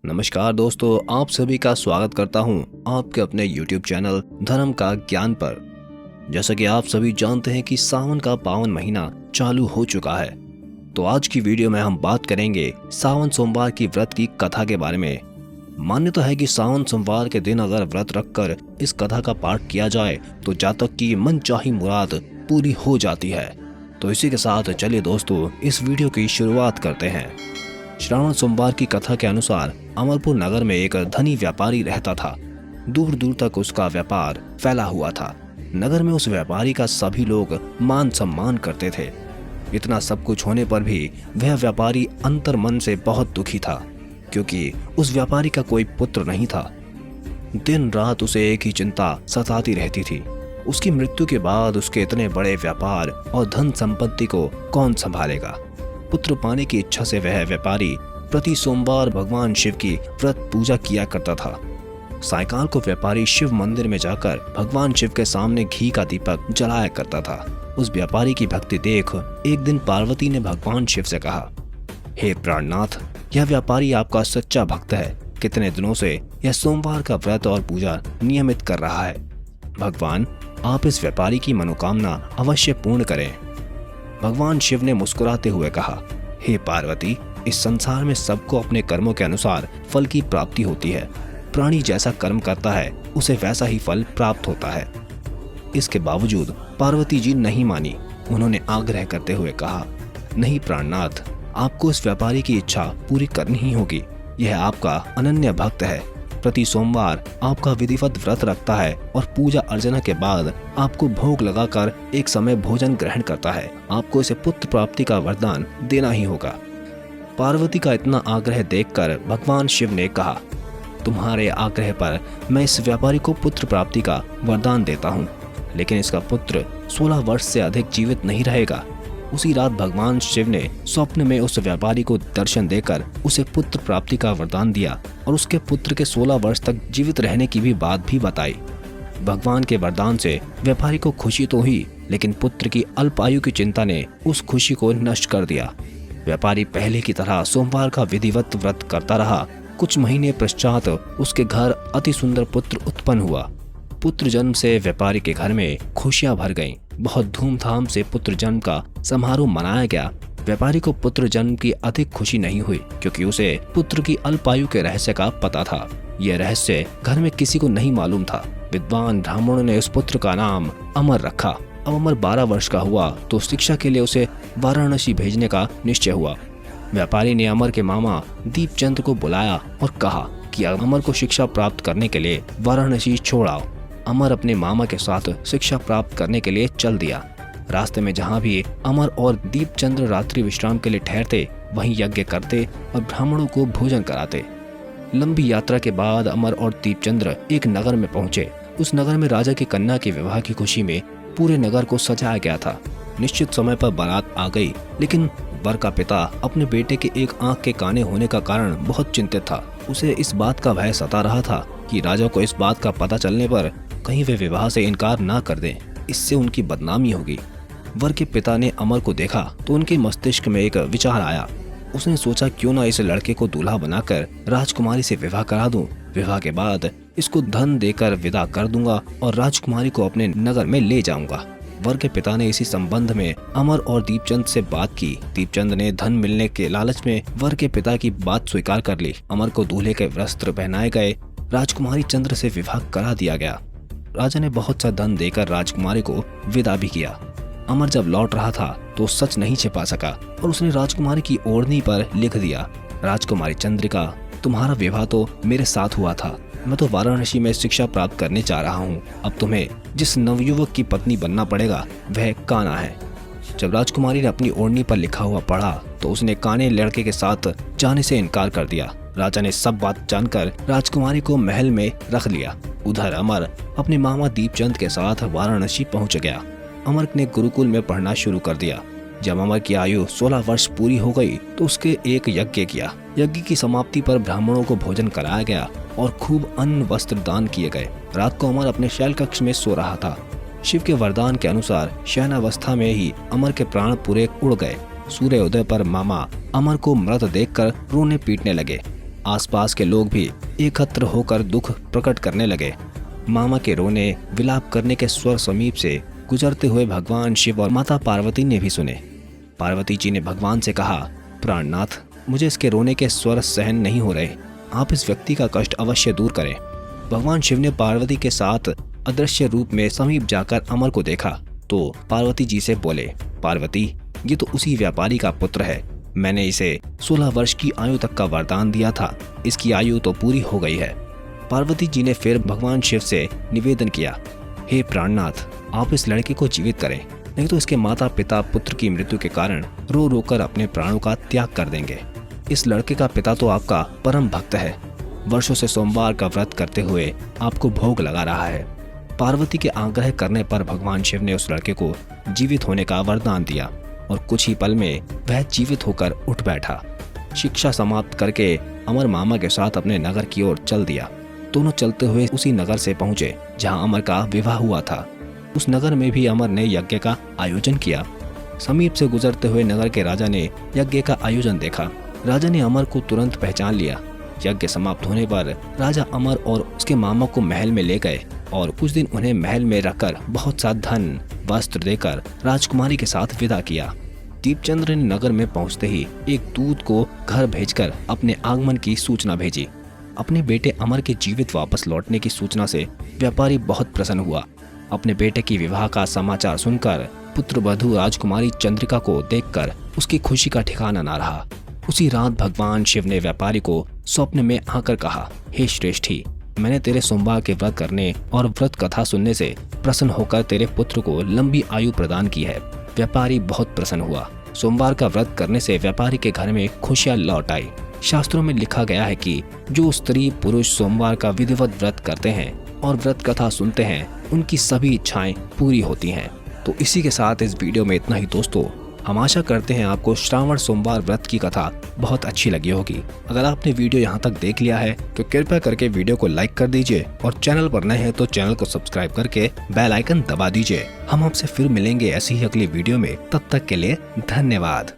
नमस्कार दोस्तों, आप सभी का स्वागत करता हूं आपके अपने YouTube चैनल धर्म का ज्ञान पर। जैसा कि आप सभी जानते हैं कि सावन का पावन महीना चालू हो चुका है, तो आज की वीडियो में हम बात करेंगे सावन सोमवार की व्रत की कथा के बारे में। मान्यता है कि सावन सोमवार के दिन अगर व्रत रखकर इस कथा का पाठ किया जाए तो जातक की मनचाही मुराद पूरी हो जाती है। तो इसी के साथ चलिए दोस्तों इस वीडियो की शुरुआत करते हैं। श्रावण सोमवार की कथा के अनुसार अमरपुर नगर में एक धनी व्यापारी रहता था। दूर दूर तक उसका व्यापार फैला हुआ था। नगर में उस व्यापारी का सभी लोग मान सम्मान करते थे। इतना सब कुछ होने पर भी वह व्यापारी अंतर मन से बहुत दुखी था, क्योंकि उस व्यापारी का कोई पुत्र नहीं था। दिन रात उसे एक ही चिंता सताती रहती थी, उसकी मृत्यु के बाद उसके इतने बड़े व्यापार और धन संपत्ति को कौन संभालेगा। पुत्र पाने की इच्छा से वह व्यापारी प्रति सोमवार भगवान शिव की व्रत पूजा किया करता था। सायकाल को व्यापारी शिव मंदिर में जाकर भगवान शिव के सामने घी का दीपक जलाया करता था। उस व्यापारी की भक्ति देख एक दिन पार्वती ने भगवान शिव से कहा, हे प्राणनाथ, यह व्यापारी आपका सच्चा भक्त है। कितने दिनों से यह सोमवार का व्रत और पूजा नियमित कर रहा है। भगवान, आप इस व्यापारी की मनोकामना अवश्य पूर्ण करें। भगवान शिव ने मुस्कुराते हुए कहा, हे पार्वती, इस संसार में सबको अपने कर्मों के अनुसार फल की प्राप्ति होती है। प्राणी जैसा कर्म करता है उसे वैसा ही फल प्राप्त होता है। इसके बावजूद पार्वती जी नहीं मानी। उन्होंने आग्रह करते हुए कहा, नहीं प्राणनाथ, आपको इस व्यापारी की इच्छा पूरी करनी ही होगी। यह आपका अनन्य भक्त है। प्रति सोमवार आपका विधिवत व्रत रखता है और पूजा अर्चना के बाद आपको भोग लगाकर एक समय भोजन ग्रहण करता है। आपको इसे पुत्र प्राप्ति का वरदान देना ही होगा। पार्वती का इतना आग्रह देखकर भगवान शिव ने कहा, तुम्हारे आग्रह पर मैं इस व्यापारी को पुत्र प्राप्ति का वरदान देता हूँ, लेकिन इसका पुत्र 16 वर्ष से अधिक जीवित नहीं रहेगा। उसी रात भगवान शिव ने स्वप्न में उस व्यापारी को दर्शन देकर उसे पुत्र प्राप्ति का वरदान दिया और उसके पुत्र के 16 वर्ष तक जीवित रहने की भी बात भी बताई। भगवान के वरदान से व्यापारी को खुशी तो हुई, लेकिन पुत्र की अल्प आयु की चिंता ने उस खुशी को नष्ट कर दिया। व्यापारी पहले की तरह सोमवार का विधिवत व्रत करता रहा। कुछ महीने पश्चात उसके घर अति सुंदर पुत्र उत्पन्न हुआ। पुत्र जन्म से व्यापारी के घर में खुशियां भर गईं। बहुत धूमधाम से पुत्र जन्म का समारोह मनाया गया। व्यापारी को पुत्र जन्म की अधिक खुशी नहीं हुई, क्योंकि उसे पुत्र की अल्पायु के रहस्य का पता था। यह रहस्य घर में किसी को नहीं मालूम था। विद्वान ब्राह्मणों ने उस पुत्र का नाम अमर रखा। अब अमर 12 वर्ष का हुआ तो शिक्षा के लिए उसे वाराणसी भेजने का निश्चय हुआ। व्यापारी ने अमर के मामा दीपचंद को बुलाया और कहा कि अमर को शिक्षा प्राप्त करने के लिए वाराणसी छोड़ आओ। अमर अपने मामा के साथ शिक्षा प्राप्त करने के लिए चल दिया। रास्ते में जहाँ भी अमर और दीपचंद्र रात्रि विश्राम के लिए ठहरते, वहीं यज्ञ करते और ब्राह्मणों को भोजन कराते। लंबी यात्रा के बाद अमर और दीपचंद्र एक नगर में पहुंचे। उस नगर में राजा की कन्या के विवाह की खुशी में पूरे नगर को सजाया गया था। निश्चित समय पर बारात आ गई, लेकिन वर का पिता अपने बेटे के एक आंख के काने होने का कारण बहुत चिंतित था। उसे इस बात का भय सता रहा था कि राजा को इस बात का पता चलने पर कहीं वे विवाह से इनकार ना कर दें, इससे उनकी बदनामी होगी। वर के पिता ने अमर को देखा तो उनके मस्तिष्क में एक विचार आया। उसने सोचा, क्यों ना इस लड़के को दूल्हा बनाकर राजकुमारी से विवाह करा दूं। विवाह के बाद इसको धन देकर विदा कर दूंगा और राजकुमारी को अपने नगर में ले जाऊंगा। वर के पिता ने इसी संबंध में अमर और दीपचंद से बात की। दीपचंद ने धन मिलने के लालच में वर के पिता की बात स्वीकार कर ली। अमर को दूल्हे के वस्त्र पहनाए गए। राजकुमारी चंद्र से विवाह करा दिया गया। राजा ने बहुत सा धन देकर राजकुमारी को विदा भी किया। अमर जब लौट रहा था तो सच नहीं छिपा सका और उसने राजकुमारी की ओढ़नी पर लिख दिया, राजकुमारी चंद्रिका, तुम्हारा विवाह तो मेरे साथ हुआ था। मैं तो वाराणसी में शिक्षा प्राप्त करने जा रहा हूँ। अब तुम्हें जिस नवयुवक की पत्नी बनना पड़ेगा वह काना है। जब राजकुमारी ने अपनी ओढ़नी पर लिखा हुआ पढ़ा तो उसने काने लड़के के साथ जाने से इनकार कर दिया। राजा ने सब बात जानकर राजकुमारी को महल में रख लिया। उधर अमर अपने मामा दीपचंद के साथ वाराणसी पहुंच गया। अमर ने गुरुकुल में पढ़ना शुरू कर दिया। जब अमर की आयु 16 वर्ष पूरी हो गई तो उसके एक यज्ञ किया। यज्ञ की समाप्ति पर ब्राह्मणों को भोजन कराया गया और खूब अन्न वस्त्र दान किए गए। रात को अमर अपने शैल कक्ष में सो रहा था। शिव के वरदान के अनुसार शयनावस्था में ही अमर के प्राण पूरे उड़ गए। सूर्योदय पर मामा अमर को मृत देखकर रोने पीटने लगे। आसपास के लोग भी एकत्र होकर दुख प्रकट करने लगे। मामा के रोने विलाप करने के स्वर समीप से गुजरते हुए भगवान शिव और माता पार्वती ने भी सुने। पार्वती जी ने भगवान से कहा, प्राणनाथ, मुझे इसके रोने के स्वर सहन नहीं हो रहे, आप इस व्यक्ति का कष्ट अवश्य दूर करें। भगवान शिव ने पार्वती के साथ अदृश्य रूप में समीप जाकर अमर को देखा तो पार्वती जी से बोले, पार्वती, ये तो उसी व्यापारी का पुत्र है। मैंने इसे 16 वर्ष की आयु तक का वरदान दिया था, इसकी आयु तो पूरी हो गई है। पार्वती जी ने फिर भगवान शिव से निवेदन किया, हे प्राणनाथ, आप इस लड़के को जीवित करें, नहीं तो इसके माता पिता पुत्र की मृत्यु के कारण रो रो कर अपने प्राणों का त्याग कर देंगे। इस लड़के का पिता तो आपका परम भक्त है, वर्षों से सोमवार का व्रत करते हुए आपको भोग लगा रहा है। पार्वती के आग्रह करने पर भगवान शिव ने उस लड़के को जीवित होने का वरदान दिया और कुछ ही पल में वह जीवित होकर उठ बैठा। शिक्षा समाप्त करके अमर मामा के साथ अपने नगर की ओर चल दिया। दोनों चलते हुए उसी नगर से पहुंचे जहां अमर का विवाह हुआ था। उस नगर में भी अमर ने यज्ञ का आयोजन किया। समीप से गुजरते हुए नगर के राजा ने यज्ञ का आयोजन देखा। राजा ने अमर को तुरंत पहचान लिया। यज्ञ समाप्त होने पर राजा अमर और उसके मामा को महल में ले गए और कुछ दिन उन्हें महल में रखकर बहुत सा धन वस्त्र देकर राजकुमारी के साथ विदा किया। दीपचंद्र ने नगर में पहुंचते ही एक दूत को घर भेजकर अपने आगमन की सूचना भेजी। अपने बेटे अमर के जीवित वापस लौटने की सूचना से व्यापारी बहुत प्रसन्न हुआ। अपने बेटे की विवाह का समाचार सुनकर पुत्र वधू राजकुमारी चंद्रिका को देखकर उसकी खुशी का ठिकाना न रहा। उसी रात भगवान शिव ने व्यापारी को स्वप्न में आकर कहा, हे श्रेष्ठी, मैंने तेरे सोमवार के व्रत करने और व्रत कथा सुनने से प्रसन्न होकर तेरे पुत्र को लंबी आयु प्रदान की है। व्यापारी बहुत प्रसन्न हुआ। सोमवार का व्रत करने से व्यापारी के घर में खुशियां लौट आई। शास्त्रों में लिखा गया है कि जो स्त्री पुरुष सोमवार का विधिवत व्रत करते हैं और व्रत कथा सुनते हैं, उनकी सभी इच्छाएं पूरी होती हैं। तो इसी के साथ इस वीडियो में इतना ही दोस्तों। हम आशा करते हैं आपको श्रावण सोमवार व्रत की कथा बहुत अच्छी लगी होगी। अगर आपने वीडियो यहाँ तक देख लिया है तो कृपया करके वीडियो को लाइक कर दीजिए और चैनल पर नए हैं तो चैनल को सब्सक्राइब करके बेल आइकन दबा दीजिए। हम आपसे फिर मिलेंगे ऐसी ही अगली वीडियो में। तब तक के लिए धन्यवाद।